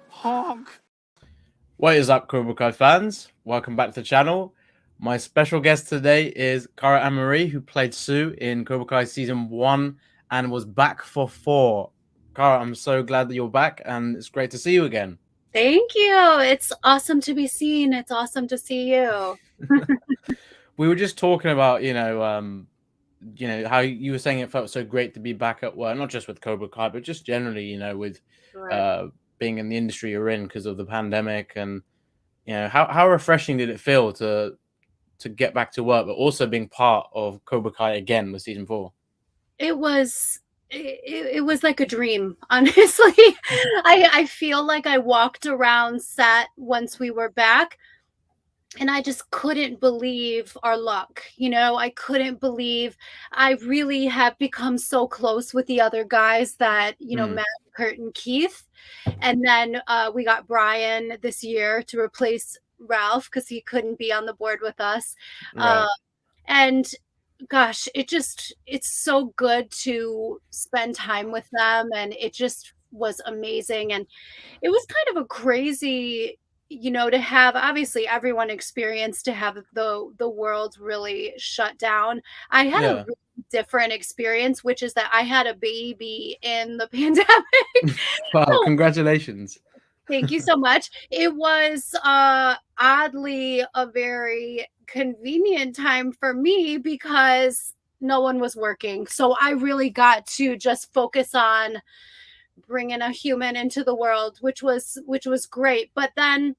Honk. What is up, Cobra Kai fans? Welcome back to the channel. My special guest today is Cara AnnMarie, who played Sue in Cobra Kai Season 1 and was back for 4. Cara, I'm so glad that you're back, and it's great to see you again. Thank you. It's awesome to be seen. It's awesome to see you. We were just talking about, how you were saying it felt so great to be back at work, not just with Cobra Kai, but just generally, with being in the industry you're in because of the pandemic. And how refreshing did it feel to get back to work, but also being part of Cobra Kai again with Season 4? It was like a dream, honestly. I feel like I walked around set once we were back, and I just couldn't believe our luck. I couldn't believe I really have become so close with the other guys that, Matt, Kurt, and Keith. And then we got Brian this year to replace Ralph because he couldn't be on the board with us. Right. And gosh, it's so good to spend time with them. And it just was amazing. And it was kind of a crazy, to have, obviously everyone experienced to have the world really shut down. I had a really different experience, which is that I had a baby in the pandemic. Wow, congratulations. Thank you so much. It was oddly a very convenient time for me because no one was working. So I really got to just focus on bringing a human into the world, which was great. But then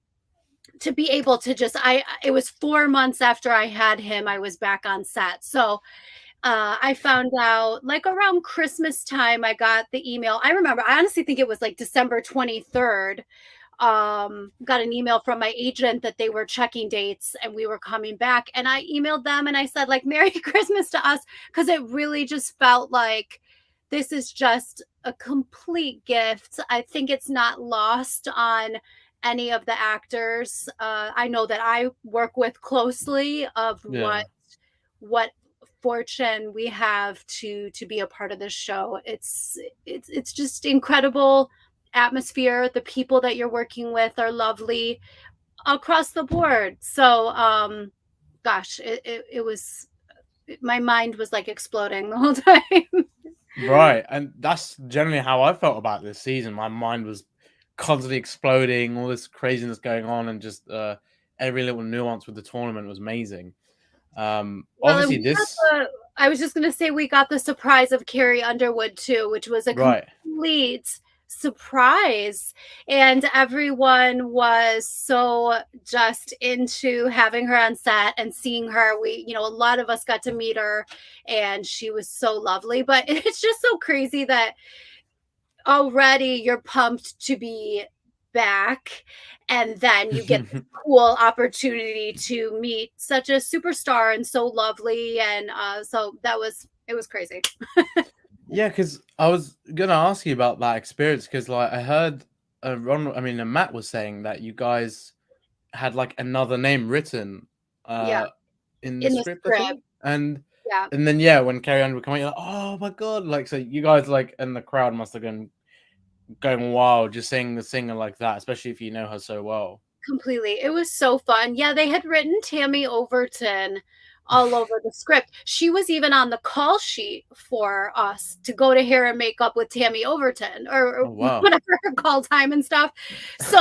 to be able to it was 4 months after I had him, I was back on set. So I found out like around Christmas time, I got the email. I remember, I honestly think it was like December 23rd. Got an email from my agent that they were checking dates and we were coming back. And I emailed them and I said, like, Merry Christmas to us, because it really just felt like this is just a complete gift. I think it's not lost on any of the actors. I know that I work with closely of what fortune we have to be a part of this show. It's just incredible atmosphere. The people that you're working with are lovely across the board. So gosh, it was, my mind was like exploding the whole time. Right. And that's generally how I felt about this season. My mind was constantly exploding, all this craziness going on, and just every little nuance with the tournament was amazing. Obviously I was just gonna say we got the surprise of Carrie Underwood too, which was a complete surprise, and everyone was so just into having her on set and seeing her. We, a lot of us got to meet her and she was so lovely. But it's just so crazy that already you're pumped to be back, and then you get this cool opportunity to meet such a superstar and so lovely. And so it was crazy. Yeah, because I was gonna ask you about that experience, because like I heard Matt was saying that you guys had like another name written in the script. And then when Carrie Ann would come out, you're like, oh my god, like, so you guys, like, and the crowd must have been going wild just seeing the singer like that, especially if you know her so well. Completely. It was so fun. Yeah, they had written Tammy Overton all over the script. She was even on the call sheet for us to go to hair and makeup with Tammy Overton, or whatever her call time and stuff. So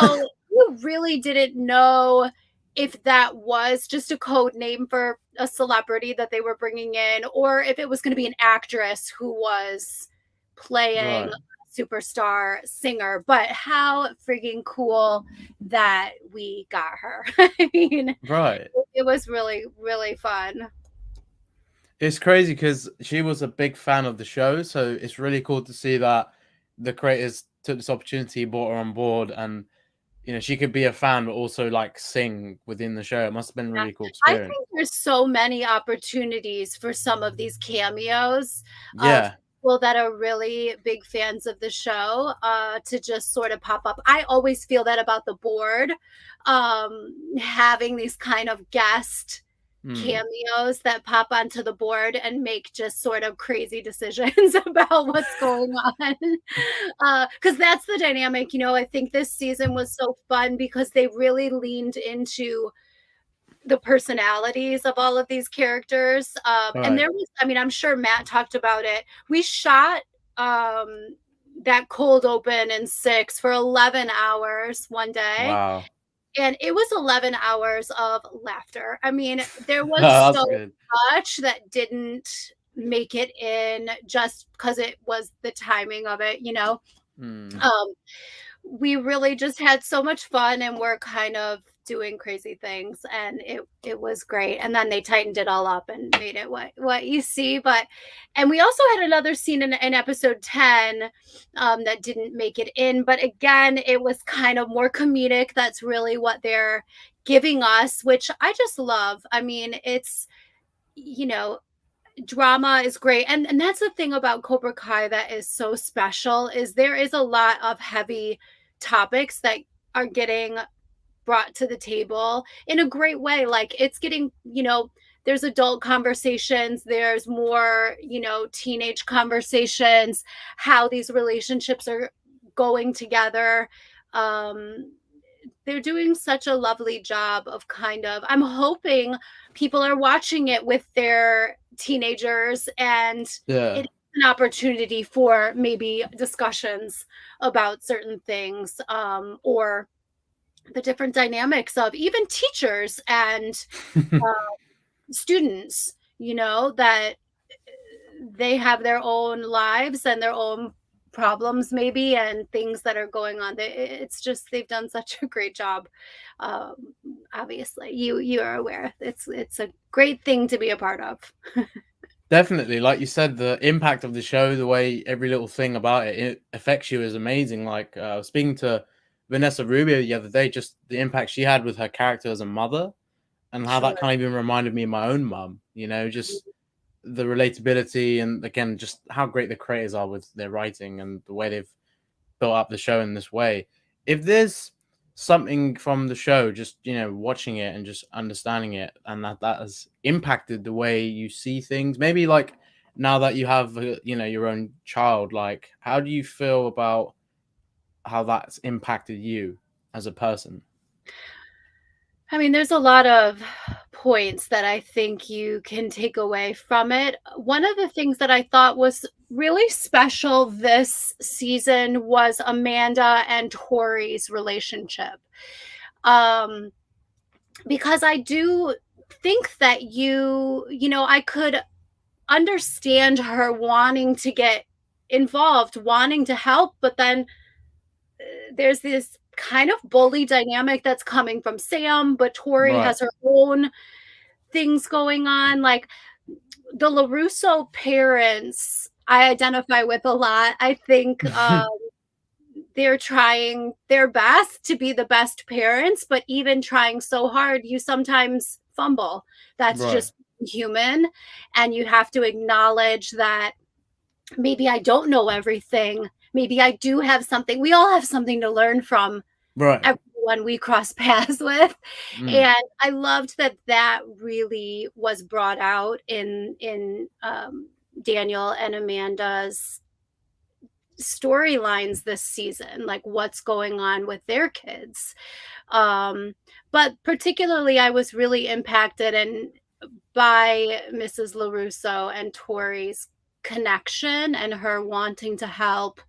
you really didn't know if that was just a code name for a celebrity that they were bringing in, or if it was going to be an actress who was playing superstar singer. But how freaking cool that we got her. I mean, it was really, really fun. It's crazy because she was a big fan of the show, so it's really cool to see that the creators took this opportunity, brought her on board, and she could be a fan but also like sing within the show. It must have been a really cool experience. I think there's so many opportunities for some of these cameos. people that are really big fans of the show to just sort of pop up. I always feel that about the board, having these kind of guest Mm. cameos that pop onto the board and make just sort of crazy decisions about what's going on. Because that's the dynamic, you know. I think this season was so fun because they really leaned into the personalities of all of these characters. And Right. there was, I mean, I'm sure Matt talked about it. We shot that cold open in 6 for 11 hours one day. Wow. And it was 11 hours of laughter. I mean, there was That's so good. much that didn't make it in just because it was the timing of it, you know. Mm. Um, we really just had so much fun and we're kind of doing crazy things, and it was great. And then they tightened it all up and made it what you see. But and we also had another scene in episode 10 that didn't make it in, but again it was kind of more comedic. That's really what they're giving us, which I just love. I mean, it's, you know, drama is great. And that's the thing about Cobra Kai that is so special, is there is a lot of heavy topics that are getting brought to the table in a great way. Like it's getting, you know, there's adult conversations, there's more, you know, teenage conversations, how these relationships are going together. um they're doing such a lovely job of kind of, I'm hoping people are watching it with their teenagers, and Yeah. it's an opportunity for maybe discussions about certain things, or the different dynamics of even teachers and students, you know, that they have their own lives and their own problems maybe, and things that are going on. It's just they've done such a great job. um, Obviously you are aware it's a great thing to be a part of. Definitely, like you said, the impact of the show, the way every little thing about it affects you is amazing. Like, I was speaking to Vanessa Rubio the other day, just the impact she had with her character as a mother, and how that Sure. kind of even reminded me of my own mum, you know, just the relatability, and again, just how great the creators are with their writing and the way they've built up the show in this way. If there's something from the show, just, you know, watching it and just understanding it, and that has impacted the way you see things, maybe like now that you have, you know, your own child, like how do you feel about how that's impacted you as a person? I mean, there's a lot of points that I think you can take away from it. One of the things that I thought was really special this season was Amanda and Tori's relationship. Um, because I do think that you know, I could understand her wanting to get involved, wanting to help, but then there's this kind of bully dynamic that's coming from Sam, but Tori Right. has her own things going on. Like the LaRusso parents, I identify with a lot. I think they're trying their best to be the best parents, but even trying so hard, you sometimes fumble. That's Right. just human. And you have to acknowledge that maybe I don't know everything. Maybe I do have something. We all have something to learn from Right. everyone we cross paths with. Mm. And I loved that that really was brought out in Daniel and Amanda's storylines this season, like what's going on with their kids. um but particularly I was really impacted and by Mrs. LaRusso and Tori's connection and her wanting to help,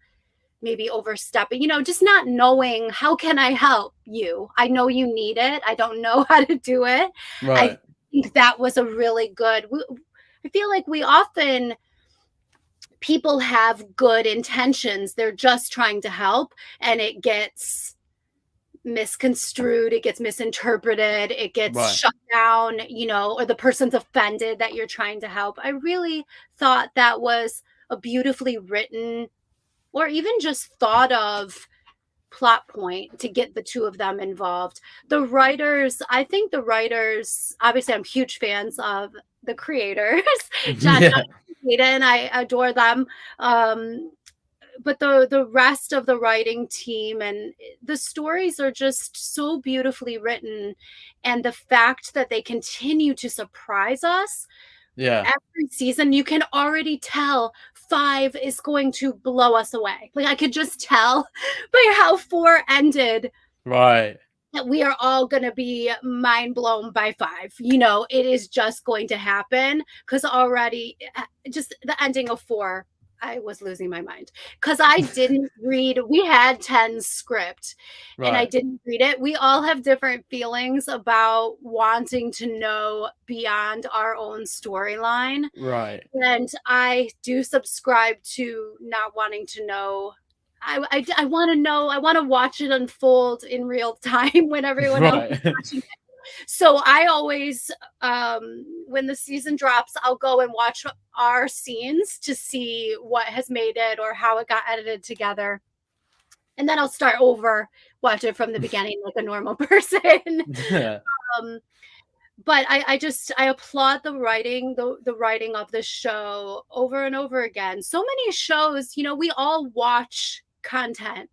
maybe overstepping, you know, just not knowing, how can I help you? I know you need it. I don't know how to do it. I Right. think that was a really good. I feel like we often, people have good intentions. They're just trying to help, and it gets misconstrued, it gets misinterpreted, it gets Right. shut down, you know, or the person's offended that you're trying to help. I really thought that was a beautifully written, or even just thought of, plot point to get the two of them involved. The writers, I think the writers, obviously I'm huge fans of the creators, John Yeah. Hayden, I adore them. But the rest of the writing team and the stories are just so beautifully written, and the fact that they continue to surprise us Yeah. every season, you can already tell 5 is going to blow us away. Like, I could just tell by how 4 ended Right. that we are all going to be mind blown by 5. You know, it is just going to happen, because already just the ending of 4, I was losing my mind because I didn't read. We had 10 script and I Right. didn't read it. We all have different feelings about wanting to know beyond our own storyline. Right. And I do subscribe to not wanting to know. I want to know. I want to watch it unfold in real time when everyone else is Right. watching it. So I always, when the season drops, I'll go and watch our scenes to see what has made it or how it got edited together. And then I'll start over, watch it from the beginning like a normal person. Yeah. um, but I applaud the writing, the writing of the show over and over again. So many shows, you know, we all watch content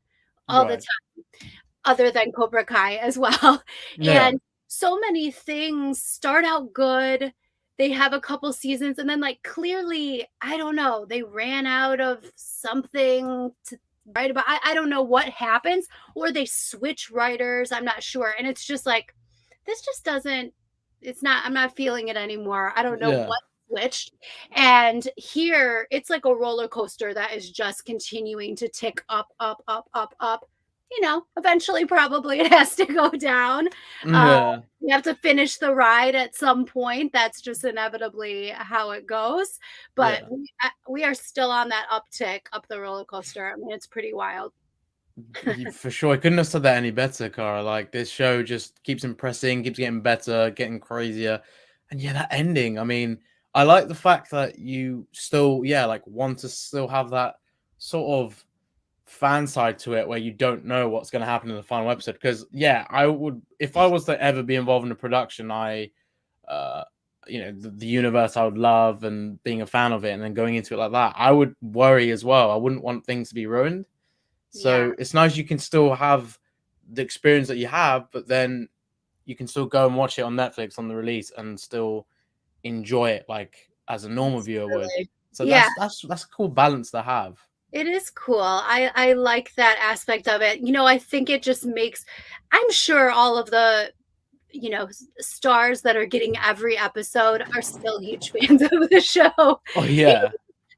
all the Right. time, other than Cobra Kai as well. Yeah. And so many things start out good. They have a couple seasons and then like clearly, I don't know, they ran out of something to write about. I don't know what happens, or they switch writers. I'm not sure. And it's just like, this just doesn't, it's not, I'm not feeling it anymore. I don't know Yeah. what switched. And here it's like a roller coaster that is just continuing to tick up, up, up, up, up. You know, eventually probably it has to go down. Uh, Yeah. you have to finish the ride at some point. That's just inevitably how it goes. But Yeah. we are still on that uptick up the roller coaster. I mean, it's pretty wild. For sure. I couldn't have said that any better, Cara. Like, this show just keeps impressing, keeps getting better, getting crazier. And yeah, that ending. I mean, I like the fact that you still, yeah, like want to still have that sort of fan side to it where you don't know what's going to happen in the final episode. Because yeah, I would, if I was to ever be involved in a production, uh the universe I would love and being a fan of it, and then going into it like that, I would worry as well. I wouldn't want things to be ruined. Yeah, So it's nice you can still have the experience that you have, but then you can still go and watch it on Netflix on the release and still enjoy it like as a normal viewer would. absolutely. So Yeah, that's a cool balance to have. it is cool. I like that aspect of it. You know, I think it just makes, I'm sure all of the, you know, stars that are getting every episode are still huge fans of the show. Oh yeah.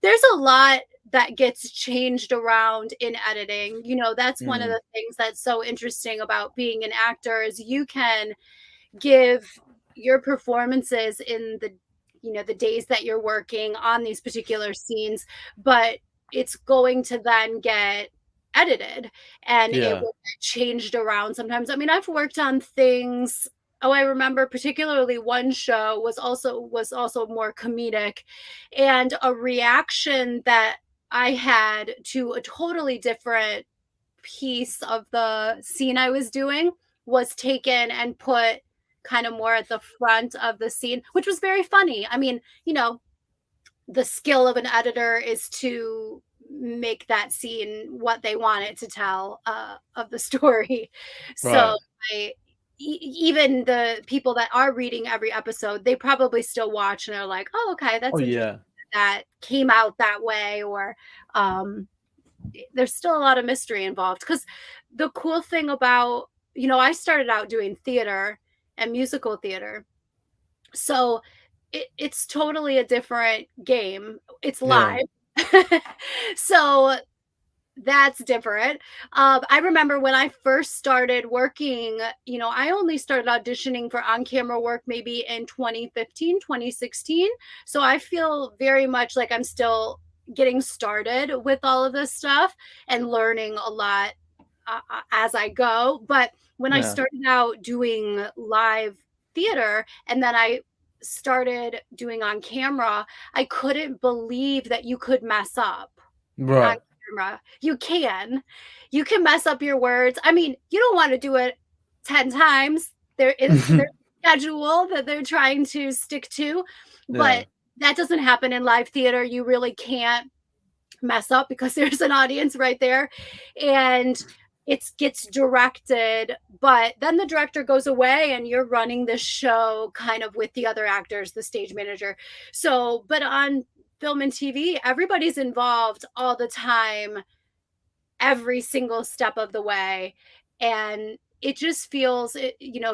There's a lot that gets changed around in editing. You know, that's one of Mm, the things that's so interesting about being an actor is you can give your performances in the, you know, the days that you're working on these particular scenes, but it's going to then get edited and it yeah. will get changed around sometimes. I mean, I've worked on things. Oh, I remember particularly one show was also more comedic, and a reaction that I had to a totally different piece of the scene I was doing was taken and put kind of more at the front of the scene, which was very funny. I mean, you know, the skill of an editor is to make that scene what they want it to tell of the story. So Right. I, even the people that are reading every episode, they probably still watch and are like, oh, okay, Oh that's interesting yeah. that came out that way, or um, there's still a lot of mystery involved. Because the cool thing about, you know, I started out doing theater and musical theater, so it's totally a different game. It's Yeah. live. So that's different. I remember when I first started working, you know, I only started auditioning for on camera work maybe in 2015, 2016. So I feel very much like I'm still getting started with all of this stuff and learning a lot as I go. But when I Yeah. started out doing live theater and then I started doing on camera, I couldn't believe that you could mess up on Right. camera. You can. You can mess up your words. I mean, you don't want to do it 10 times. There is their schedule that they're trying to stick to, but Yeah. that doesn't happen in live theater. You really can't mess up because there's an audience right there, and it gets directed, but then the director goes away and you're running the show kind of with the other actors, the stage manager. So but on film and TV, everybody's involved all the time, every single step of the way, and it just feels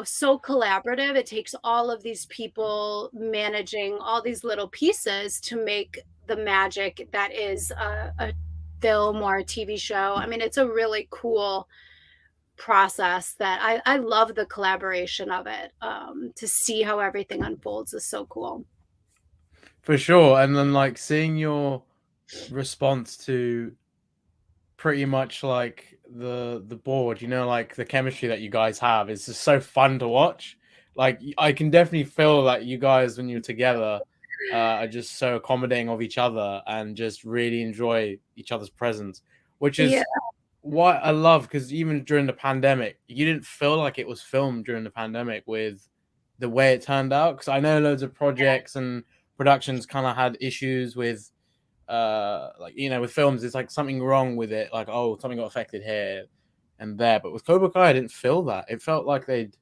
so collaborative. It takes all of these people managing all these little pieces to make the magic that is a film or a TV show. I mean, it's a really cool process that I love the collaboration of it. To see how everything unfolds is so cool. For sure. And then like seeing your response to pretty much like the board, like the chemistry that you guys have is just so fun to watch. Like I can definitely feel that you guys when you're together are just so accommodating of each other and just really enjoy each other's presence, which Yeah. is what I love, because even during the pandemic, you didn't feel like it was filmed during the pandemic with the way it turned out. Because I know loads of projects and productions kind of had issues with, like with films, it's like something wrong with it, like oh something got affected here and there. But with Cobra Kai, I didn't feel that. It felt like they'd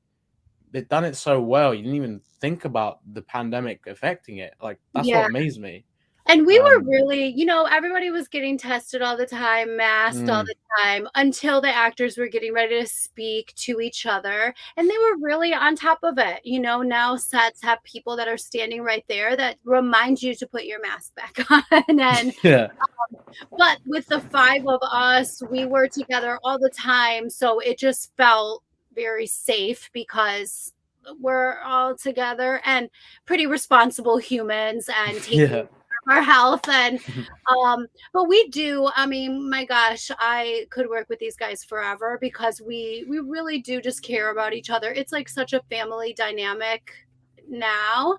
done it so well. You didn't even think about the pandemic affecting it. Like that's Yeah. what amazed me. And we were Um, really, everybody was getting tested all the time, masked all mm, the time, until the actors were getting ready to speak to each other. And they were really on top of it. Now sets have people that are standing right there that remind you to put your mask back on. And yeah, but with the five of us, we were together all the time. So it just felt very safe because we're all together and pretty responsible humans and taking yeah, our health. And but we do, I mean, my gosh, I could work with these guys forever because we really do just care about each other. It's like such a family dynamic now.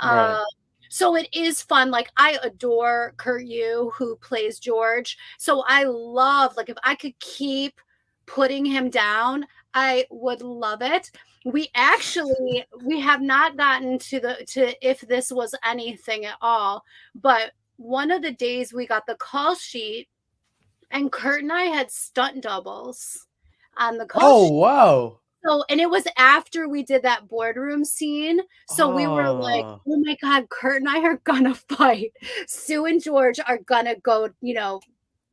right. uh, so it is fun. Like I adore Kurt Yu, who plays George. So I love, like, if I could keep putting him down, I would love it. We have not gotten to if this was anything at all, but one of the days we got the call sheet and Kurt and I had stunt doubles on the call Oh sheet. wow. So, and it was after we did that boardroom scene. So we were like, Oh, oh my God, Kurt and I are gonna fight. Sue and George are gonna go,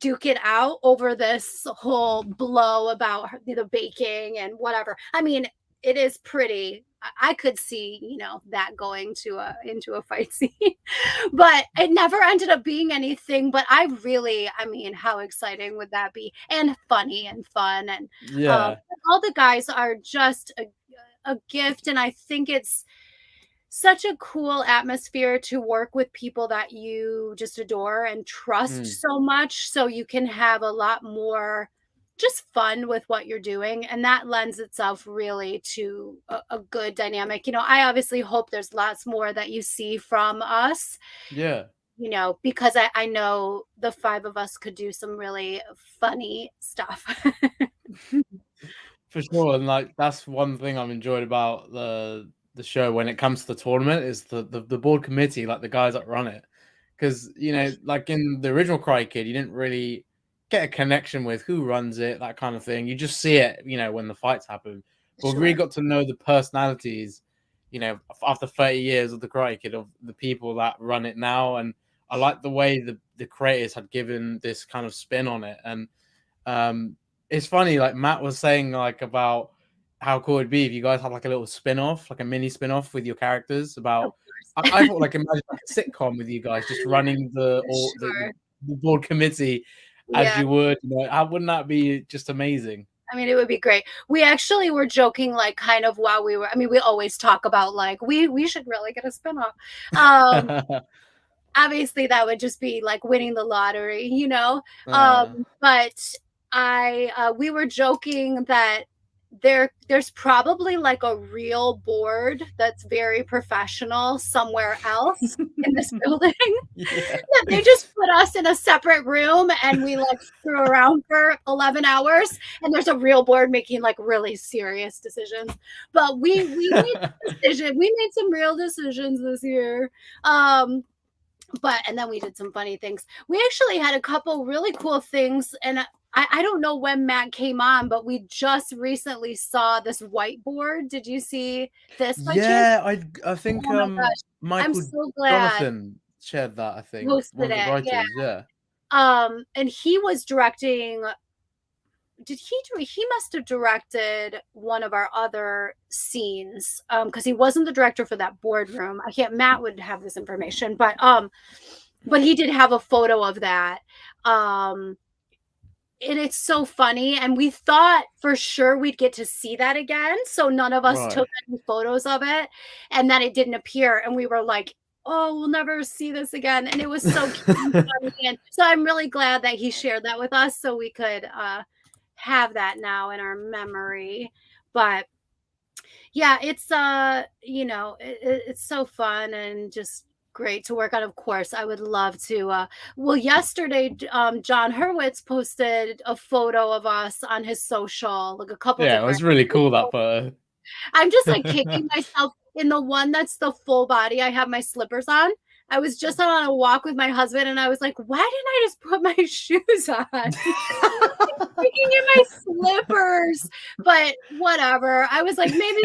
duke it out over this whole blow about the baking and whatever. I mean, it is pretty. I could see, that going to into a fight scene, but it never ended up being anything. But I mean, how exciting would that be? And funny and fun, and yeah. all the guys are just a gift. And I think it's such a cool atmosphere to work with people that you just adore and trust Mm, so much, so you can have a lot more just fun with what you're doing, and that lends itself really to a good dynamic. I obviously hope there's lots more that you see from us, yeah. because I know the five of us could do some really funny stuff. For sure, and like that's one thing I've enjoyed about the show when it comes to the tournament is the board committee, like the guys that run it. Because like in the original Cry Kid, you didn't really get a connection with who runs it, that kind of thing. You just see it, when the fights happen. But we've really Sure. got to know the personalities, after 30 years of the Cry Kid, of the people that run it now. And I like the way the creators had given this kind of spin on it. And it's funny, like Matt was saying, like about how cool it'd be if you guys had like a little spin-off, like a mini spin-off with your characters Of about. course. I thought like imagine like a sitcom with you guys just running Sure. the board committee as Yeah. you would. How wouldn't that be just amazing? I mean, it would be great. We actually were joking, like, kind of while we were. I mean, we always talk about like we should really get a spinoff. Um, Obviously, that would just be like winning the lottery. uh, But I we were joking that there's probably like a real board that's very professional somewhere else in this building. yeah. Yeah, they just put us in a separate room and we like screw around for 11 hours, and there's a real board making like really serious decisions. But we made some real decisions this year. And then we did some funny things. We actually had a couple really cool things, and I don't know when Matt came on, but we just recently saw this whiteboard. Did you see this by chance? Yeah, I think Oh my gosh. I'm Michael so glad Jonathan shared that, I think. One posted of the it. Yeah. writers, yeah. And he was directing, he must have directed one of our other scenes, because he wasn't the director for that boardroom. I can't, Matt would have this information, but he did have a photo of that. um and it's so funny, and we thought for sure we'd get to see that again, so none of us Right. took any photos of it, and then it didn't appear, and we were like, oh, we'll never see this again. And it was so cute and funny, and so I'm really glad that he shared that with us so we could have that now in our memory. But yeah, it's it's so fun and just great to work on. Of course, I would love to well, yesterday John Hurwitz posted a photo of us on his social, like a couple Yeah, it different. was really cool, that photo. I'm just like kicking myself in the one that's the full body. I have my slippers on. I was just on a walk with my husband, and I was like, why didn't I just put my shoes on? Taking in my slippers, but whatever. I was like, maybe,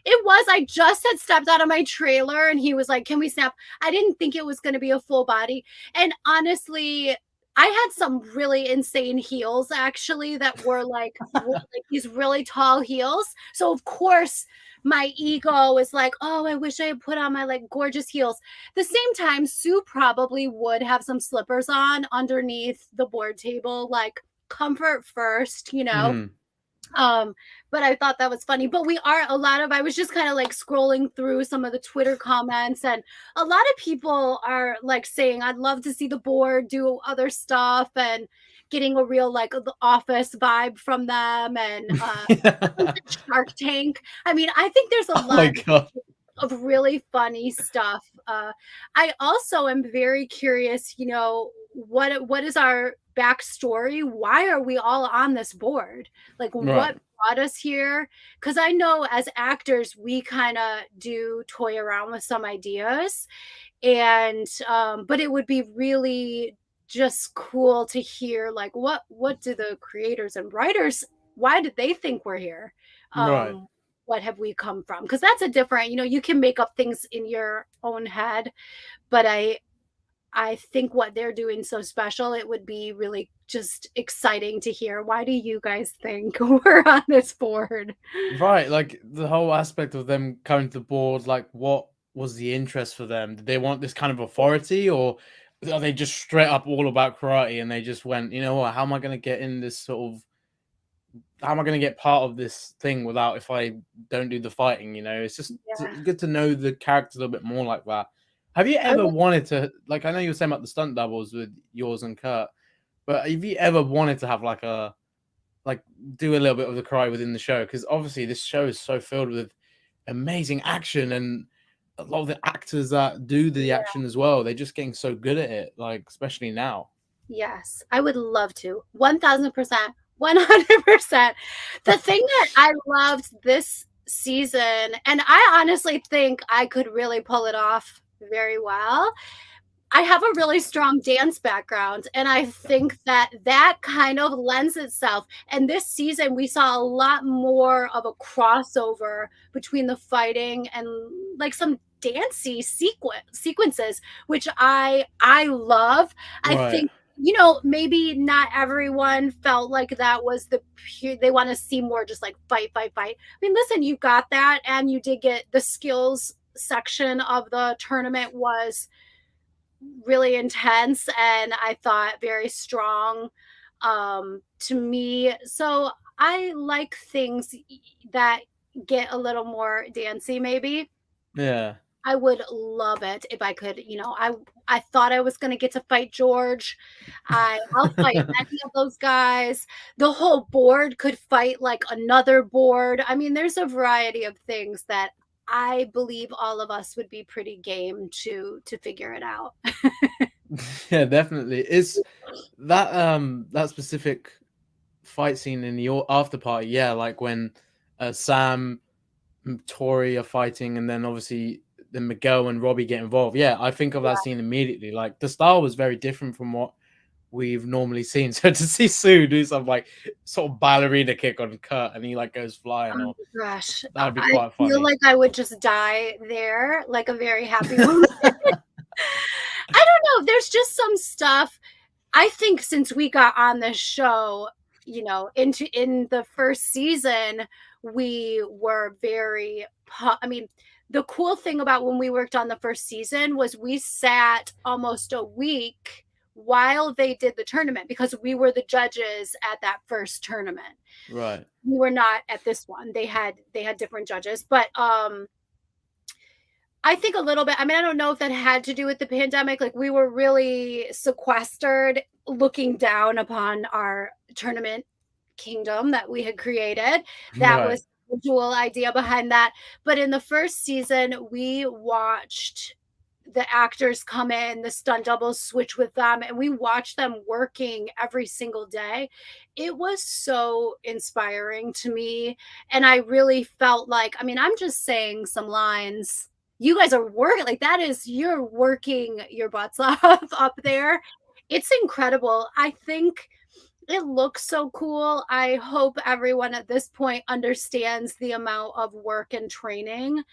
it was. I just had stepped out of my trailer, and he was like, can we snap? I didn't think it was going to be a full body. And honestly, I had some really insane heels actually that were like, these really tall heels. So of course my ego was like, oh, I wish I had put on my like gorgeous heels. The same time, Sue probably would have some slippers on underneath the board table, like comfort first, Mhm. um but I thought that was funny. But I was just kind of like scrolling through some of the Twitter comments, and a lot of people are like saying I'd love to see the board do other stuff, and getting a real like the office vibe from them, and Shark Tank. I mean, I think there's a Oh my lot god. of really funny stuff. I also am very curious, what is our backstory? Why are we all on this board? Like, Right. what brought us here? Because I know as actors, we kind of do toy around with some ideas, and but it would be really just cool to hear like what do the creators and writers, why did they think we're here? Right. What have we come from? Because that's a different, you can make up things in your own head, but I think what they're doing so special, it would be really just exciting to hear, why do you guys think we're on this board? Right, like, the whole aspect of them coming to the board, like, what was the interest for them? Did they want this kind of authority, or are they just straight up all about karate and they just went, "You know what? How am I gonna get in this sort of how am I gonna get part of this thing without if I don't do the fighting?" It's just Yeah. good to know the character a little bit more like that. Have you I ever wanted to, like, I know you were saying about the stunt doubles with yours and Kurt, but have you ever wanted to have, like, do a little bit of the karate within the show? Because obviously this show is so filled with amazing action, and a lot of the actors that do the Yeah. action as well, they're just getting so good at it, like, especially now. Yes, I would love to. 1000%, 100%. The thing that I loved this season, and I honestly think I could really pull it off very well. I have a really strong dance background, and I think that that kind of lends itself. And this season, we saw a lot more of a crossover between the fighting and like some dancey sequences, which I love. I Right. think, maybe not everyone felt like that was they want to see more just like fight, fight, fight. I mean, listen, you got that, and you did get the skills section of the tournament was really intense, and I thought very strong to me. So I like things that get a little more dancey maybe. Yeah. I would love it if I could, I thought I was going to get to fight George. I'll fight any of those guys. The whole board could fight like another board. I mean, there's a variety of things that I believe all of us would be pretty game to figure it out. Yeah, definitely. Is that specific fight scene in the after party, yeah, like when Sam and Tori are fighting, and then obviously then Miguel and Robbie get involved. Yeah, I think of that scene immediately. Like the style was very different from what we've normally seen. So to see Sue do some like sort of ballerina kick on Kurt and he like goes flying, Oh or my gosh. that'd be I quite feel funny. like I would just die there, like a very happy moment. I don't know. There's just some stuff. I think since we got on this show, in the first season, we were very, I mean, the cool thing about when we worked on the first season was we sat almost a week while they did the tournament because we were the judges at that first tournament. Right. We were not at this one. They had different judges, but I think a little bit. I mean, I don't know if that had to do with the pandemic. Like we were really sequestered, looking down upon our tournament kingdom that we had created. That Right. was the dual idea behind that. But in the first season, we watched the actors come in, the stunt doubles switch with them, and we watched them working every single day. It was so inspiring to me. And I really felt like, I mean, I'm just saying some lines. You guys are working like that is you're working your butts off up there. It's incredible. I think it looks so cool. I hope everyone at this point understands the amount of work and training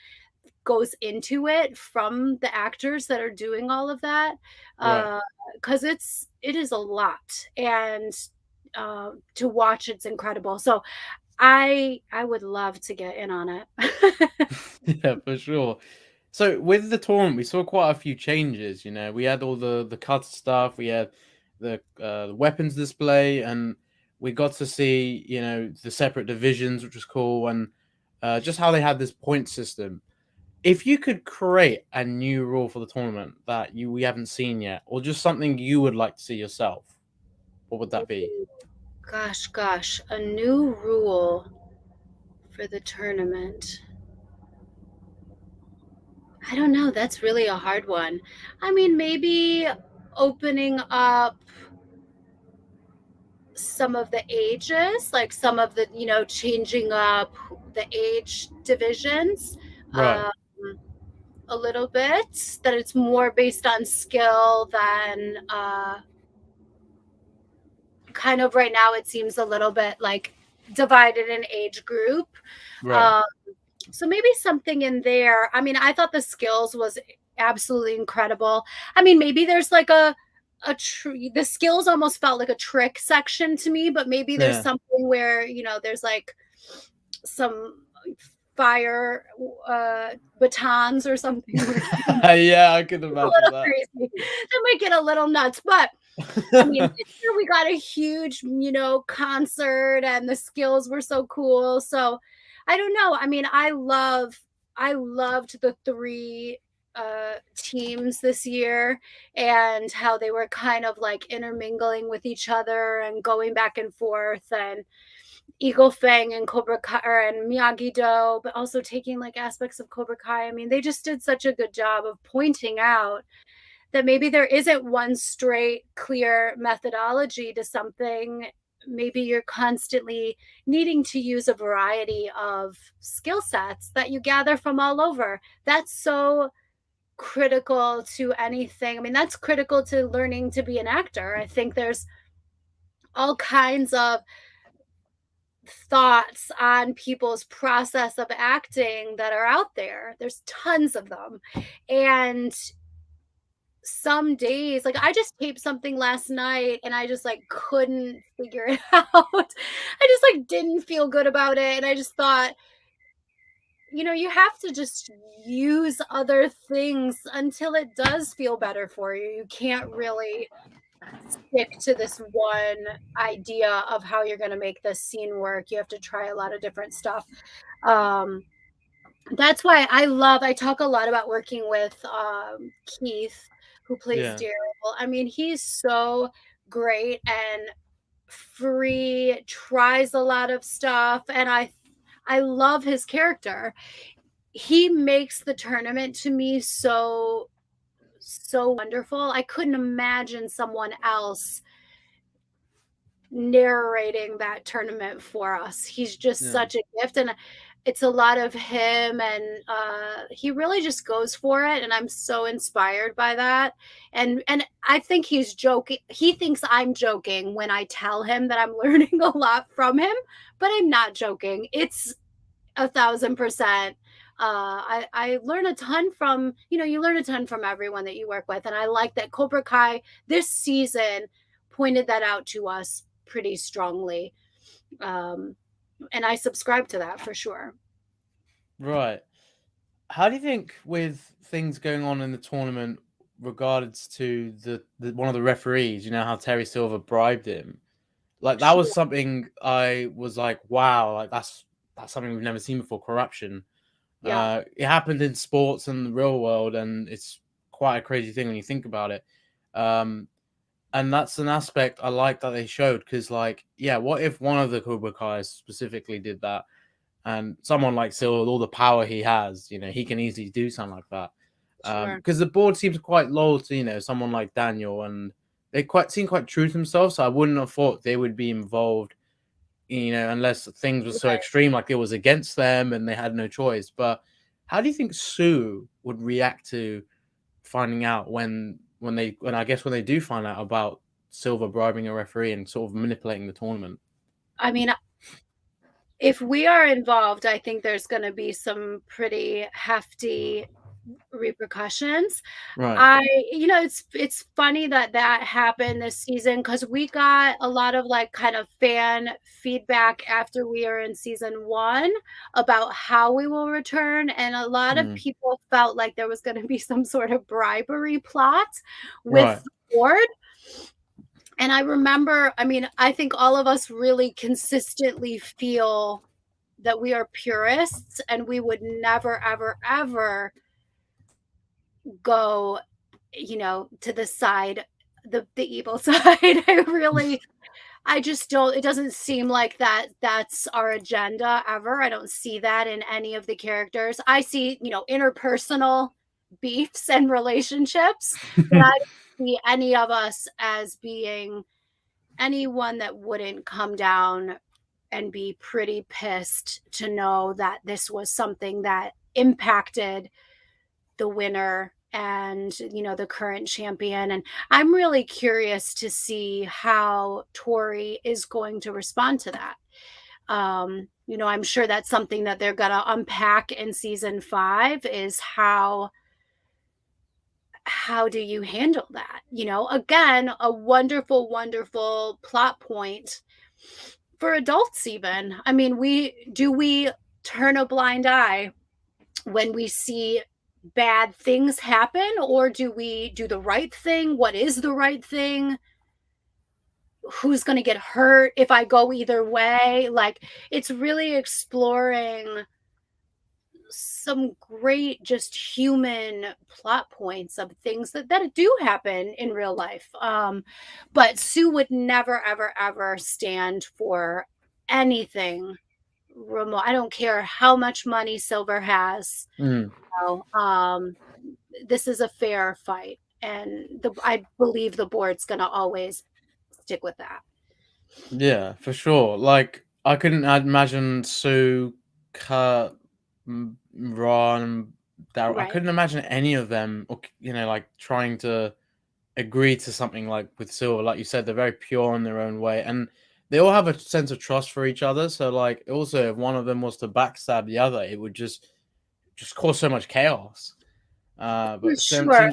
goes into it from the actors that are doing all of that, Right. because it is a lot, and to watch it's incredible. So I would love to get in on it. Yeah, for sure. So with the tournament, we saw quite a few changes. You know, we had all the cut stuff, we had the weapons display, and we got to see the separate divisions, which was cool, and just how they had this point system. If you could create a new rule for the tournament that we haven't seen yet, or just something you would like to see yourself, what would that be? Gosh, a new rule for the tournament. I don't know. That's really a hard one. I mean, maybe opening up some of the ages, like some of the, changing up the age divisions Right. um, a little bit, that it's more based on skill than kind of right now it seems a little bit like divided in age group. Right. Um, so maybe something in there. I mean, I thought the skills was absolutely incredible. I mean, maybe there's like the skills almost felt like a trick section to me, but maybe there's Yeah. something where, there's like some fire batons or something where Yeah, I can it's a imagine little that. crazy. That might get a little nuts, but I mean, this year we got a huge, concert and the skills were so cool. So I don't know. I mean, I loved the three teams this year and how they were kind of like intermingling with each other and going back and forth, and Eagle Fang and Cobra Kai and Miyagi Do, but also taking like aspects of Cobra Kai. I mean, they just did such a good job of pointing out that maybe there isn't one straight, clear methodology to something. Maybe you're constantly needing to use a variety of skill sets that you gather from all over. That's so critical to anything. I mean, that's critical to learning to be an actor. I think there's all kinds of thoughts on people's process of acting that are out there. There's tons of them. And some days, like I just taped something last night and I just like couldn't figure it out. I just like didn't feel good about it. And I just thought, you have to just use other things until it does feel better for you. You can't really stick to this one idea of how you're going to make this scene work. You have to try a lot of different stuff. Um, that's why I talk a lot about working with Keith, who plays Yeah. Daryl. I mean, he's so great and free, tries a lot of stuff, and I love his character. He makes the tournament to me so wonderful. I couldn't imagine someone else narrating that tournament for us. He's just Yeah. such a gift, and it's a lot of him, and he really just goes for it, and I'm so inspired by that. And I think he's joking. He thinks I'm joking when I tell him that I'm learning a lot from him, but I'm not joking. It's 1,000%. I learn a ton from, you learn a ton from everyone that you work with, and I like that Cobra Kai this season pointed that out to us pretty strongly. um and I subscribe to that for sure. Right. How do you think with things going on in the tournament regards to the one of the referees, you know how Terry Silver bribed him? Like that was Sure. something I was like, wow, like that's something we've never seen before, corruption. Yeah, It happened in sports and the real world, and it's quite a crazy thing when you think about it. Um, and that's an aspect I like that they showed because, like, yeah, what if one of the Cobra Kai's specifically did that, and someone like Silver, with all the power he has, you know, he can easily do something like that. sure. Because the board seems quite loyal to, you know, someone like Daniel, and they quite seem quite true to themselves. So I wouldn't have thought they would be involved, you know, unless things were so Right. extreme, like it was against them and they had no choice. But how do you think Sue would react to finding out when I guess when they do find out about Silver bribing a referee and sort of manipulating the tournament? I mean, if we are involved, I think there's going to be some pretty hefty repercussions. Right. I it's funny that that happened this season because we got a lot of, like, kind of fan feedback after we are in season 1 about how we will return, and a lot of Mm. people felt like there was gonna be some sort of bribery plot with Right. the board. And I remember, I mean, I think all of us really consistently feel that we are purists and we would never, ever, ever go, to the side, the evil side. I just don't, it doesn't seem like that's our agenda ever. I don't see that in any of the characters. I see, interpersonal beefs and relationships, but I don't see any of us as being anyone that wouldn't come down and be pretty pissed to know that this was something that impacted the winner and, the current champion. And I'm really curious to see how Tori is going to respond to that. I'm sure that's something that they're going to unpack in season 5, is how do you handle that? Again, a wonderful, wonderful plot point for adults even. I mean, we turn a blind eye when we see bad things happen, or do we do the right thing? What is the right thing? Who's going to get hurt if I go either way? Like, it's really exploring some great just human plot points of things that do happen in real life. But Sue would never, ever, ever stand for anything remote. I don't care how much money Silver has. Mm. This is a fair fight, and I believe the board's going to always stick with that. Yeah, for sure. Like, I couldn't imagine Sue, Kurt, Ron, Daryl. I Right. couldn't imagine any of them, you know, like trying to agree to something like with Silver. Like you said, they're very pure in their own way, and they all have a sense of trust for each other. So, like, also, if one of them was to backstab the other, it would just cause so much chaos. For But sure.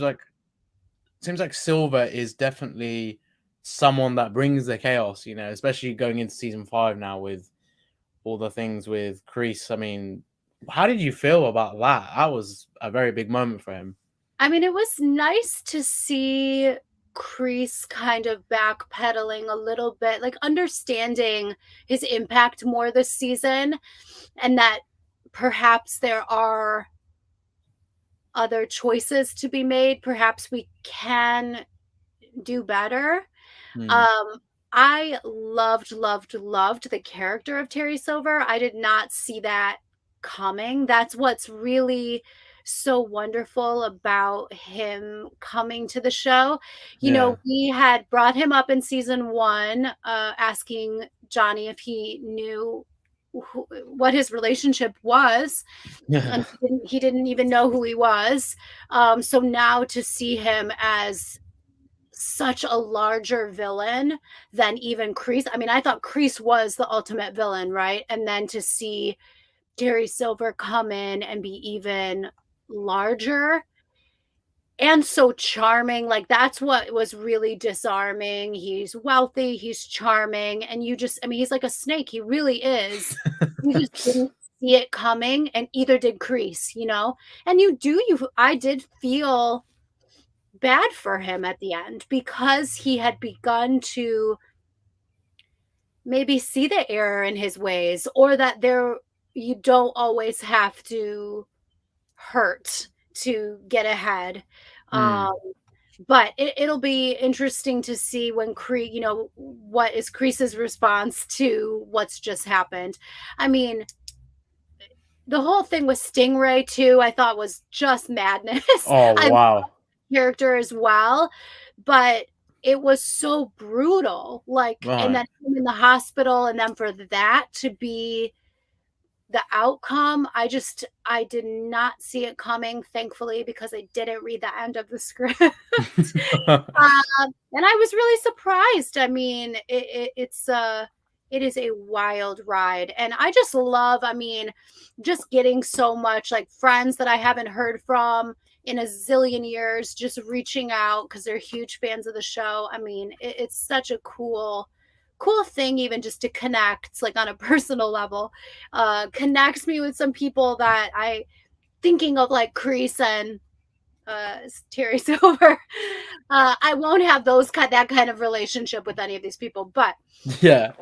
seems like Silver is definitely someone that brings the chaos, you know, especially going into season 5 now with all the things with Kreese. I mean, how did you feel about that? That was a very big moment for him. I mean, it was nice to see Kreese kind of backpedaling a little bit, like understanding his impact more this season, and that perhaps there are other choices to be made. Perhaps we can do better. Hmm. Um, I loved, loved, loved the character of Terry Silver. I did not see that coming. That's what's really so wonderful about him coming to the show. Yeah. We had brought him up in season 1, asking Johnny if he knew what his relationship was, Yeah. and he didn't even know who he was. So now to see him as such a larger villain than even Kreese. I mean, I thought Kreese was the ultimate villain, right? And then to see Terry Silver come in and be even larger and so charming, like, that's what was really disarming. He's wealthy, he's charming, and you just, I mean, he's like a snake, he really is. You just didn't see it coming, and either did Kreese, you know? And I did feel bad for him at the end because he had begun to maybe see the error in his ways, or that there, you don't always have to hurt to get ahead. Mm. Um, but it'll be interesting to see when Cree, what is Crease's response to what's just happened. I mean, the whole thing with Stingray too, I thought was just madness. Oh, I love wow. the character as well, but it was so brutal. Like, and Right. then him in the hospital, and then for that to be the outcome, I did not see it coming, thankfully, because I didn't read the end of the script. And I was really surprised. I mean, it is a wild ride, and I just love. I mean, just getting so much like friends that I haven't heard from in a zillion years, just reaching out because they're huge fans of the show. I mean, it's such a cool thing, even just to connect, like on a personal level. Connects me with some people that I thinking of, like Crease and Terry Silver. I won't have that kind of relationship with any of these people, but Yeah.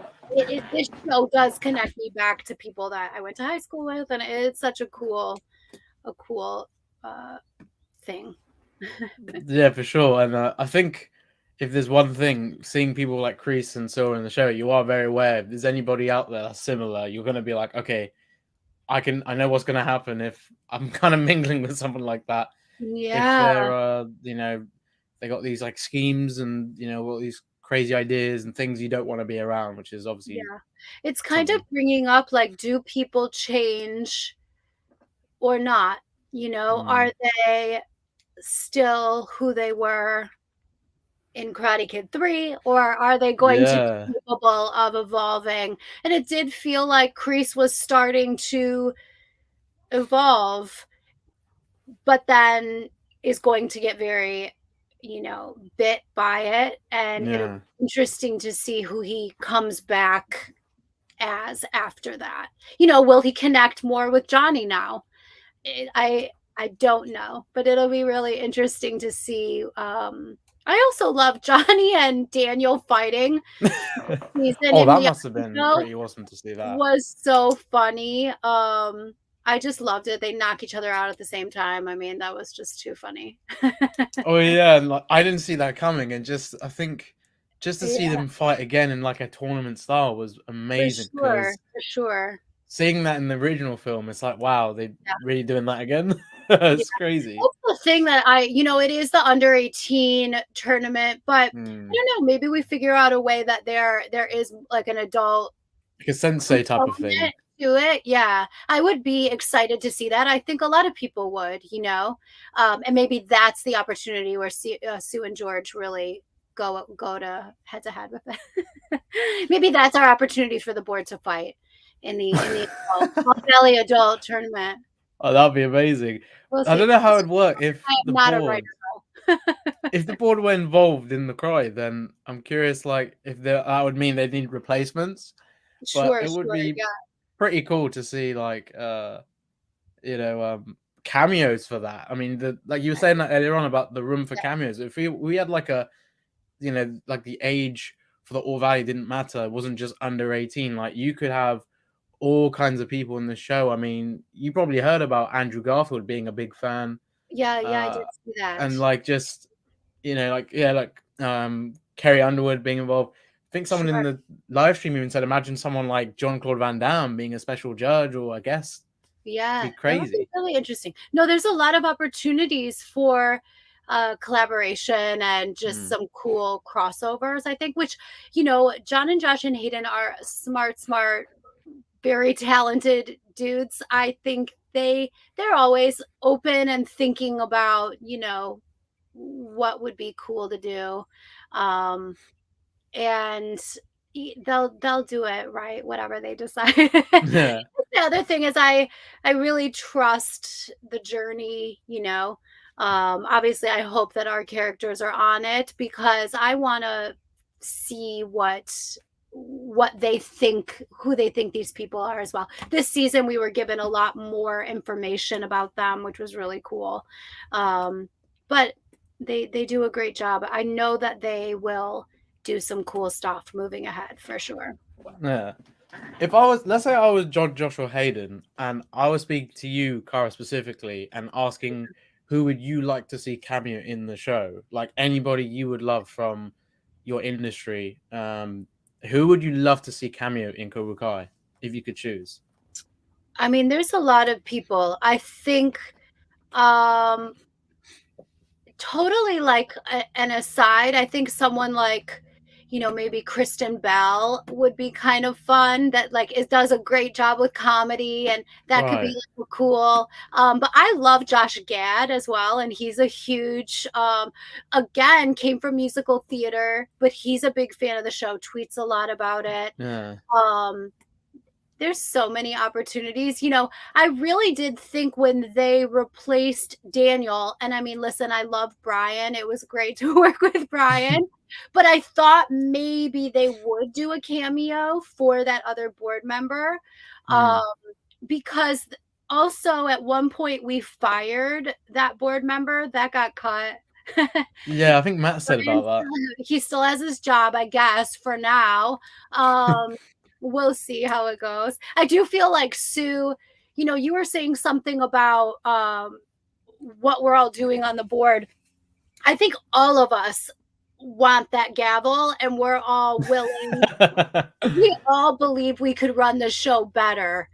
this show does connect me back to people that I went to high school with, and it's such a cool uh, thing. Yeah, for sure. And I think if there's one thing, seeing people like Kreese and Silver in the show, you are very aware. If there's anybody out there that's similar, you're gonna be like, okay, I know what's gonna happen if I'm kind of mingling with someone like that. If Yeah, they're, they got these like schemes and all these crazy ideas and things you don't want to be around, which is obviously yeah. It's kind of something. bringing up, like, do people change or not? Mm. Are they still who they were in Karate Kid 3, or are they going to Yeah. be capable of evolving? And it did feel like Kreese was starting to evolve, but then is going to get very, bit by it. And it'll Yeah. be interesting to see who he comes back as after that. Will he connect more with Johnny now? I don't know, but it'll be really interesting to see. I also love Johnny and Daniel fighting season Oh, in that the must have been episode pretty awesome to see that. was so funny. I just loved it. They knock each other out at the same time. I mean, that was just too funny. Oh yeah, and like, I didn't see that coming, and I think just to see Yeah, them fight again in like a tournament style was for amazing. sure, Because for sure. seeing that in the original film, it's like, wow, they Yeah, really doing that again. yeah. It's crazy. That's the thing that it is the under 18 tournament, but I Mm. don't know. Maybe we figure out a way that there is like an adult Like a sensei type of thing. component to it. Yeah, I would be excited to see that. I think a lot of people would, and maybe that's the opportunity where Sue and George really go to head with it. Maybe that's our opportunity for the board to fight in the belly adult tournament. Oh, that'd be amazing. We'll I see. don't know how it'd work if I am the not a writer board though. if the board were involved in the cry, then I'm curious, like, if that would mean they need replacements. But Sure, it would sure, be yeah, pretty cool to see, like, you know, cameos for that. I mean, like you were saying that earlier on about the room for yeah, cameos. If we had like like the age for the All Valley didn't matter. It wasn't just under 18. Like you could have all kinds of people in the show. I mean, you probably heard about Andrew Garfield being a big fan, yeah, yeah. I uh, did see that. and like just like yeah, like Carrie Underwood being involved. I think someone in Sure. the live stream even said, imagine someone like John Claude Van Damme being a special judge or a guest. Yeah, Be that would be crazy. really interesting. No, there's a lot of opportunities for collaboration and just Mm. some cool crossovers, I think, which, John and Josh and Hayden are smart very talented dudes. I think they're always open and thinking about, what would be cool to do. Um, and they'll do it right, whatever they decide. Yeah. The other thing is I really trust the journey, obviously I hope that our characters are on it because I want to see what they think, who they think these people are as well. This season we were given a lot more information about them, which was really cool. But they do a great job. I know that they will do some cool stuff moving ahead for sure. Yeah. If I was, let's say I was Joshua Hayden, and I was speaking to you, Cara, specifically, and asking who would you like to see cameo in the show, like anybody you would love from your industry, who would you love to see cameo in Cobra Kai if you could choose? I mean, there's a lot of people. I think um totally like an aside, I think someone like, maybe Kristen Bell would be kind of fun. That like it does a great job with comedy, and that could be Right. cool. But I love Josh Gad as well, and he's a huge again came from musical theater, but he's a big fan of the show, tweets a lot about it. Yeah. um there's so many opportunities. I really did think when they replaced Daniel, and I mean, listen, I love Brian. It was great to work with Brian, but I thought maybe they would do a cameo for that other board member. Um, Mm. because also at one point we fired that board member that got cut. Yeah, I think Matt said about that. He still has his job, I guess, for now. Um, we'll see how it goes. I do feel like Sue, you were saying something about what we're all doing on the board. I think all of us want that gavel, and we're all willing. We all believe we could run the show better.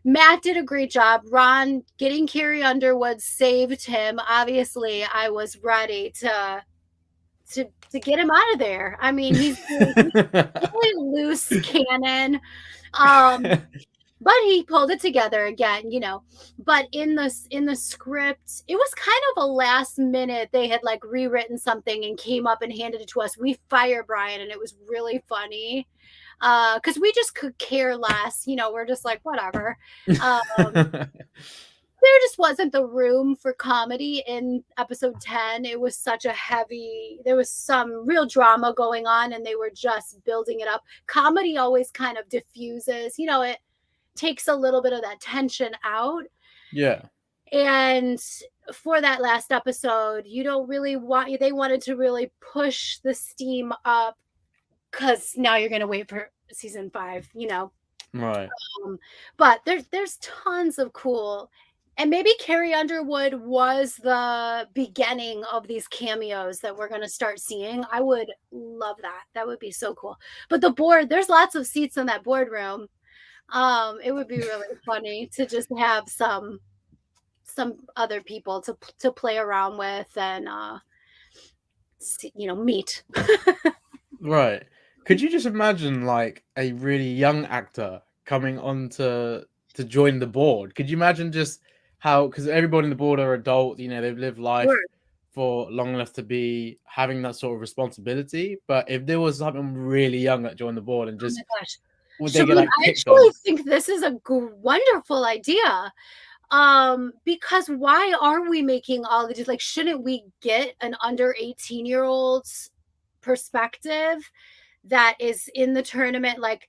Matt did a great job. Ron getting Carrie Underwood saved him. Obviously, I was ready to get him out of there. I mean, he's really loose cannon. But he pulled it together again. But in the script, it was kind of a last minute. They had like rewritten something and came up and handed it to us. We fire Brian, and it was really funny. Because we just could care less. We're just like, whatever. There just wasn't the room for comedy in episode 10. It was such a heavy, there was some real drama going on, and they were just building it up. Comedy always kind of diffuses, it takes a little bit of that tension out. Yeah. And for that last episode, you don't really want, they wanted to really push the steam up because now you're going to wait for season 5, Right. But there's tons of cool. And maybe Carrie Underwood was the beginning of these cameos that we're going to start seeing. I would love that. That would be so cool. But the board, there's lots of seats in that boardroom. It would be really funny to just have some other people to play around with and meet. Right. Could you just imagine like a really young actor coming on to join the board? Could you imagine just how, because everybody in the board are adult, they've lived life Sure. for long enough to be having that sort of responsibility. But if there was something really young that joined the board and Oh just my gosh. would they get Shalene, like I picked on? actually think this is a wonderful idea. Because why are we making all these, like, shouldn't we get an under 18-year-old's perspective that is in the tournament, like,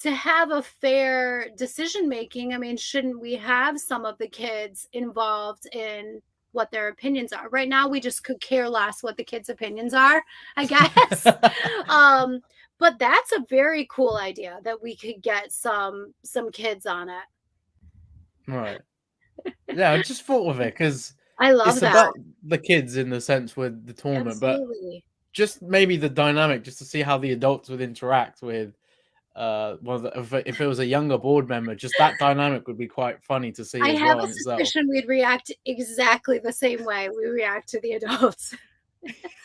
to have a fair decision making? I mean, shouldn't we have some of the kids involved in what their opinions are? Right now we just could care less what the kids' opinions are, I guess. But that's a very cool idea that we could get some kids on it. Right. Yeah, I just thought of it because I love it's that. about the kids in the sense with the tournament, but Absolutely. just maybe the dynamic, just to see how the adults would interact with if it was a younger board member, just that dynamic would be quite funny to see I as have well a in itself. suspicion we'd react exactly the same way we react to the adults.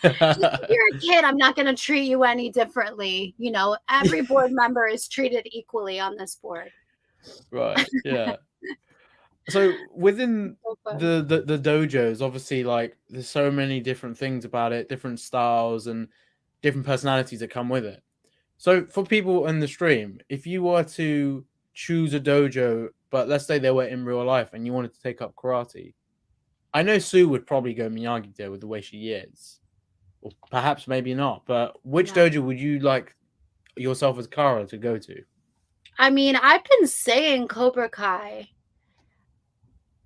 Just 'cause you're a kid, I'm not gonna treat you any differently, you know, every board member is treated equally on this board. Right, yeah. So within So fun. the dojos, obviously, like there's so many different things about it, different styles and different personalities that come with it. So for people in the stream, if you were to choose a dojo, but let's say they were in real life and you wanted to take up karate, I know Sue would probably go Miyagi-Do with the way she is, or perhaps maybe not. But which Yeah. dojo would you like yourself as Cara to go to? I mean, I've been saying Cobra Kai.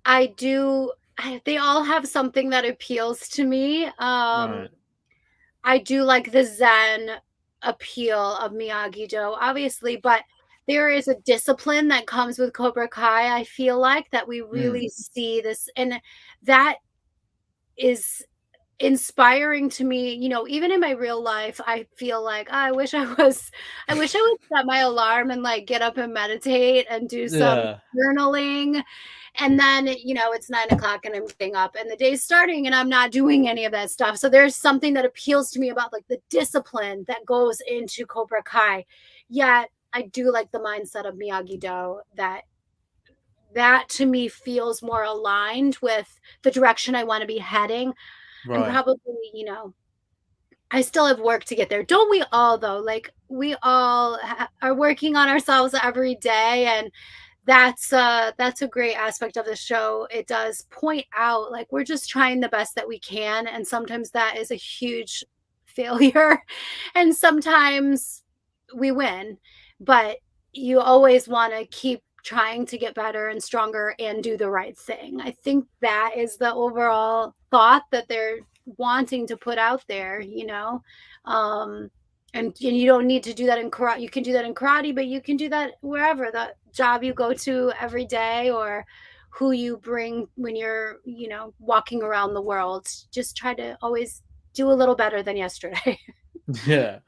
I do they all have something that appeals to me. Right. I do like the Zen appeal of Miyagi-Do, obviously, but there is a discipline that comes with Cobra Kai, I feel like, that we Mm. really see this, and that is inspiring to me, you know, even in my real life, I feel like, "Oh, I wish I would set my alarm and, like, get up and meditate and do some Yeah. journaling." And then, you know, it's 9 o'clock and I'm getting up and the day's starting and I'm not doing any of that stuff. So there's something that appeals to me about like the discipline that goes into Cobra Kai. Yet I do like the mindset of Miyagi-Do that to me feels more aligned with the direction I want to be heading. I'm Right. probably, you know, I still have work to get there. Don't we all though? Like we all are working on ourselves every day, and that's a great aspect of the show. It does point out like we're just trying the best that we can, and sometimes that is a huge failure and sometimes we win, but you always want to keep trying to get better and stronger and do the right thing. I think that is the overall thought that they're wanting to put out there, you know. um and you don't need to do that in karate. You can do that in karate, but you can do that wherever, the job you go to every day, or who you bring when you're, you know, walking around the world. Just try to always do a little better than yesterday. Yeah.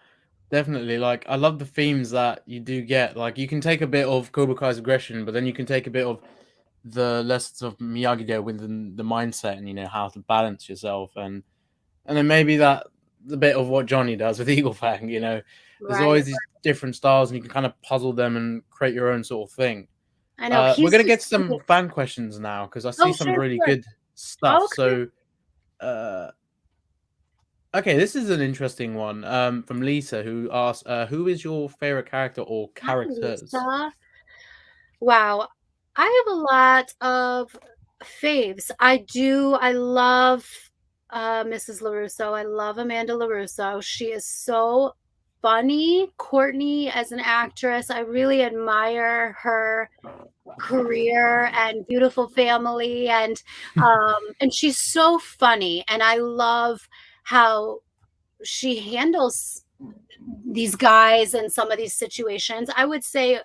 Definitely. Like I love the themes that you do get. Like you can take a bit of Cobra Kai's aggression, but then you can take a bit of the lessons of Miyagi-Do within the mindset and how to balance yourself and then maybe that the bit of what Johnny does with Eagle Fang, There's Right. always these different styles and you can kind of puzzle them and create your own sort of thing. I know We're he's gonna just get some fan questions now because I see oh, some sure, really sure. good stuff. Okay. So uh okay, this is an interesting one from Lisa who asks, who is your favorite character or Hi, characters? Lisa. Wow. I have a lot of faves. I love Mrs. LaRusso. I love Amanda LaRusso. She is so funny. Courtney as an actress, I really admire her career and beautiful family, and she's so funny, and I love how she handles these guys and some of these situations. I would say,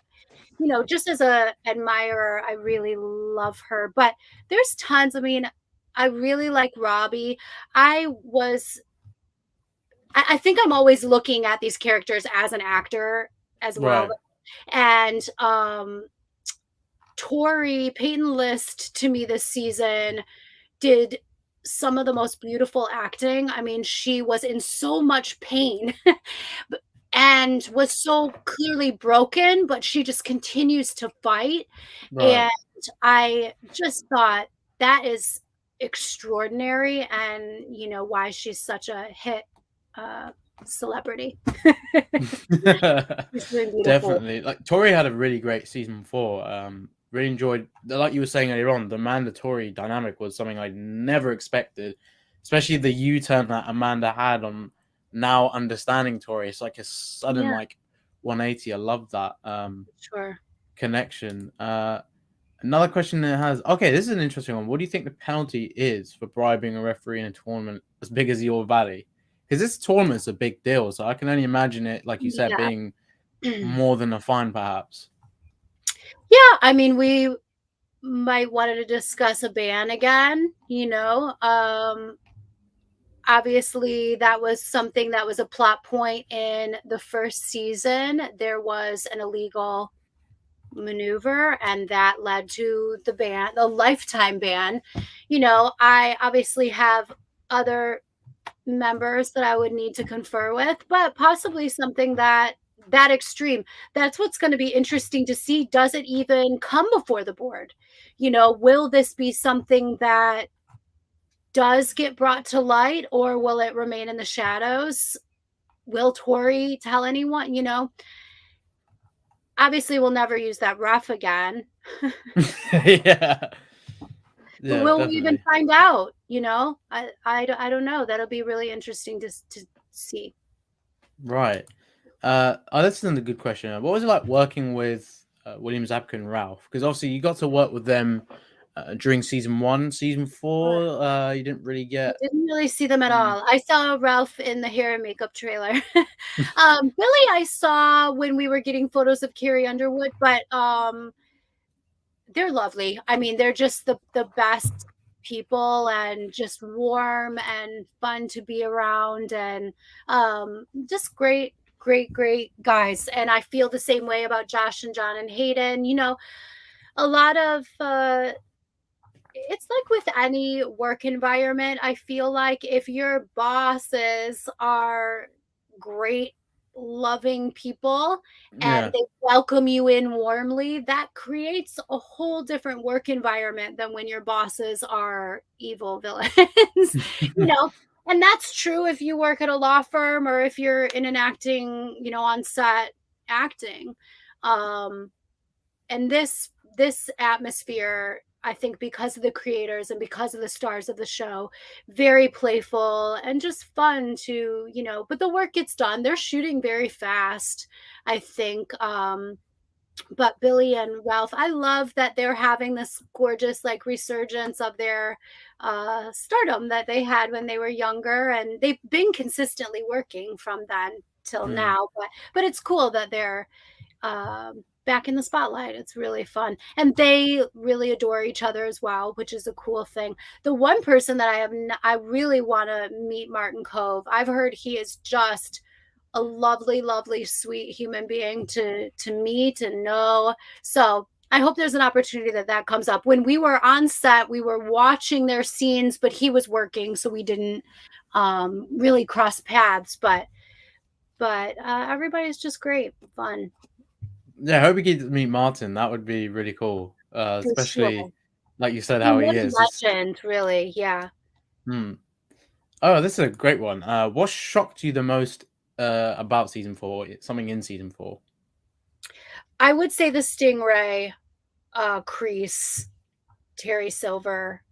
you know, just as a admirer, I really love her. But there's tons. I mean, I really like Robbie. I was I think I'm always looking at these characters as an actor as well. Right, And Tori Peyton List to me this season did some of the most beautiful acting. I mean, she was in so much pain and was so clearly broken, but she just continues to fight. right. And I just thought that is extraordinary, and you know why she's such a hit uh celebrity. She's doing beautiful. Definitely. Like Tori had a really great season 4. Really enjoyed like you were saying earlier on, the Amanda Tori dynamic was something I never expected, especially the U-turn that Amanda had on now understanding Tori. It's like a sudden Yeah, like 180. I love that sure. connection. Another question that has okay, this is an interesting one. What do you think the penalty is for bribing a referee in a tournament as big as your Valley? Because this tournament's a big deal, so I can only imagine it, like you said, Yeah. being more than a fine, perhaps. Yeah, I mean, we might wanted to discuss a ban again, you know. Obviously that was something that was a plot point in the first season. There was an illegal maneuver and that led to the ban, the lifetime ban. You know, I obviously have other members that I would need to confer with, but possibly something that extreme. That's what's going to be interesting to see. Does it even come before the board? Will this be something that does get brought to light, or will it remain in the shadows? Will Tori tell anyone? Obviously we'll never use that ref again. Yeah. But Yeah, will we even definitely. find out? I don't know. That'll be really interesting to see. Right. Oh, this is a good question. What was it like working with William Zabka and Ralph? Because obviously you got to work with them during season 1, season 4. You didn't really I get. didn't really see them at Mm. all. I saw Ralph in the hair and makeup trailer. Billy, I saw when we were getting photos of Carrie Underwood, but they're lovely. I mean, they're just the best people, and just warm and fun to be around, and just great guys. And I feel the same way about Josh and John and Hayden. A lot of it's like with any work environment. I feel like if your bosses are great, loving people, and Yeah. they welcome you in warmly, that creates a whole different work environment than when your bosses are evil villains. you know and that's true if you work at a law firm, or if you're in an acting, on set acting. Um and this atmosphere, I think, because of the creators and because of the stars of the show, very playful and just fun to, but the work gets done. They're shooting very fast, I think. But Billy and Ralph, I love that they're having this gorgeous like resurgence of their stardom that they had when they were younger, and they've been consistently working from then till Mm. now. But it's cool that they're back in the spotlight. It's really fun. And they really adore each other as well, which is a cool thing. The one person that I really want to meet, Martin Cove. I've heard he is just a lovely, lovely, sweet human being to meet and know. So I hope there's an opportunity that comes up. When we were on set, we were watching their scenes, but he was working, so we didn't really cross paths. But everybody's just great, fun. Yeah, I hope we get to meet Martin. That would be really cool. For Especially, sure. like you said, And how he what is. It's, a legend, really. Yeah. hmm. Oh, this is a great one. What shocked you the most about season 4? Something in season 4? I would say the Stingray, Kreese, Terry Silver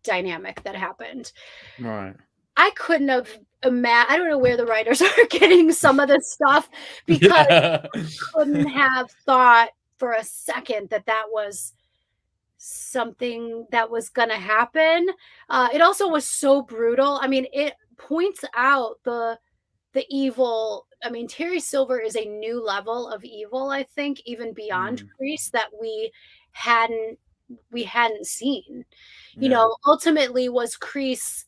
dynamic that happened. Right. I couldn't have I don't know where the writers are getting some of this stuff, because Yeah. couldn't have thought for a second that was something that was going to happen. It also was so brutal. I mean, it points out the evil. I mean, Terry Silver is a new level of evil, I think, even beyond Mm, Priest, that hadn't we hadn't seen. yeah. Ultimately, was Kreese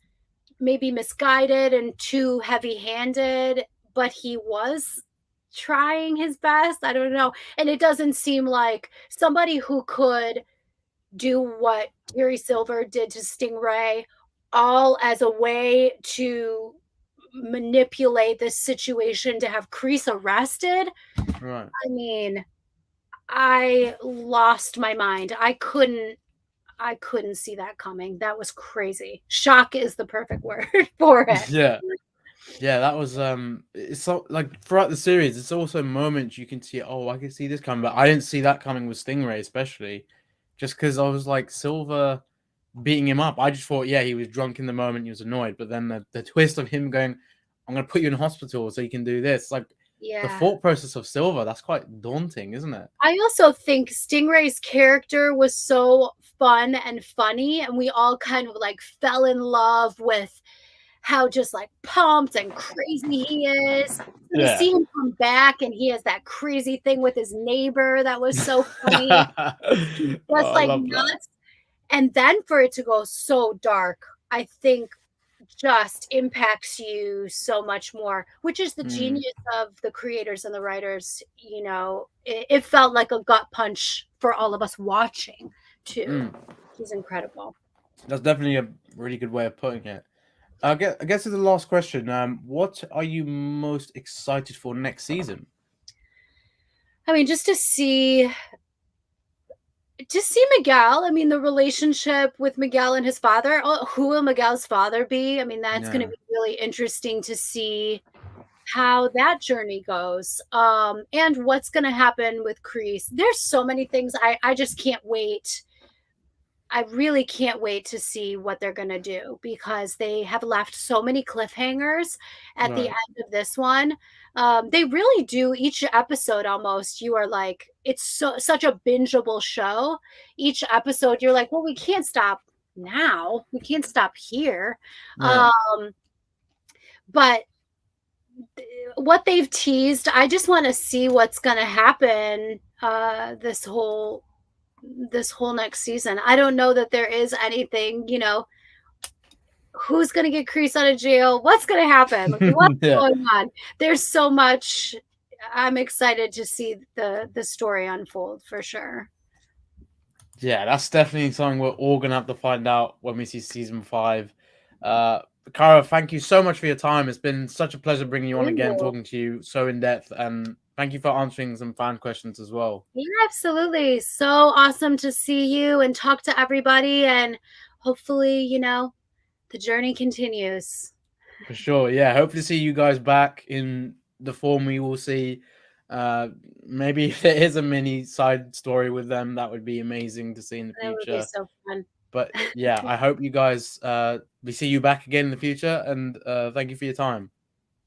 maybe misguided and too heavy-handed, but he was trying his best. I don't know. And it doesn't seem like somebody who could do what Terry Silver did to Stingray, all as a way to manipulate this situation to have Kreese arrested. Right. I mean, I lost my mind. I couldn't see that coming. That was crazy. Shock is the perfect word for it. Yeah. Yeah, that was it's so like throughout the series, it's also moments you can see, oh, I can see this coming, but I didn't see that coming with Stingray, especially just because I was like Silver beating him up. I just thought, yeah, he was drunk in the moment, he was annoyed, but then the twist of him going, I'm gonna put you in hospital so you can do this, like the Yeah. thought process of Silver, that's quite daunting, isn't it? I also think Stingray's character was so fun and funny, and we all kind of like fell in love with how just like pumped and crazy he is. So to Yeah. see him come back and he has that crazy thing with his neighbor, that was so funny. Oh, Just I like love that. nuts. And then for it to go so dark, I think just impacts you so much more, which is the Mm, genius of the creators and the writers. It felt like a gut punch for all of us watching too. mm. He's incredible. That's definitely a really good way of putting it. I guess it's the last question. What are you most excited for next season? I mean, just see Miguel. I mean, the relationship with Miguel and his father. Oh, who will Miguel's father be? I mean, that's going to Yeah, be really interesting to see how that journey goes, and what's going to happen with Kreese. There's so many things. I just can't wait. I really can't wait to see what they're going to do because they have left so many cliffhangers at the right. end of this one. They really do each episode almost. You are like, it's such a bingeable show. Each episode, you're like, well, we can't stop now. We can't stop here. Yeah, Um, but what they've teased, I just want to see what's going to happen this whole next season. I don't know that there is anything, who's going to get Kreese out of jail? What's going to happen? Like, what's yeah, going on? There's so much. I'm excited to see the story unfold for sure. yeah. That's definitely something we're all gonna have to find out when we see season 5. Uh, Cara, thank you so much for your time. It's been such a pleasure bringing you on again, Ooh. talking to you so in depth, and thank you for answering some fan questions as well. Yeah, absolutely. So awesome to see you and talk to everybody. And hopefully, the journey continues. For sure, yeah. Hope to see you guys back in the form we will see. Uh, Maybe if there is a mini side story with them, that would be amazing to see in the That would be future. so fun. But yeah, I hope you guys we see you back again in the future, and thank you for your time.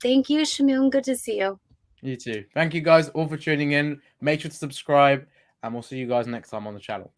Thank you, Shamoon. Good to see you. You too. Thank you guys all for tuning in. Make sure to subscribe, and we'll see you guys next time on the channel.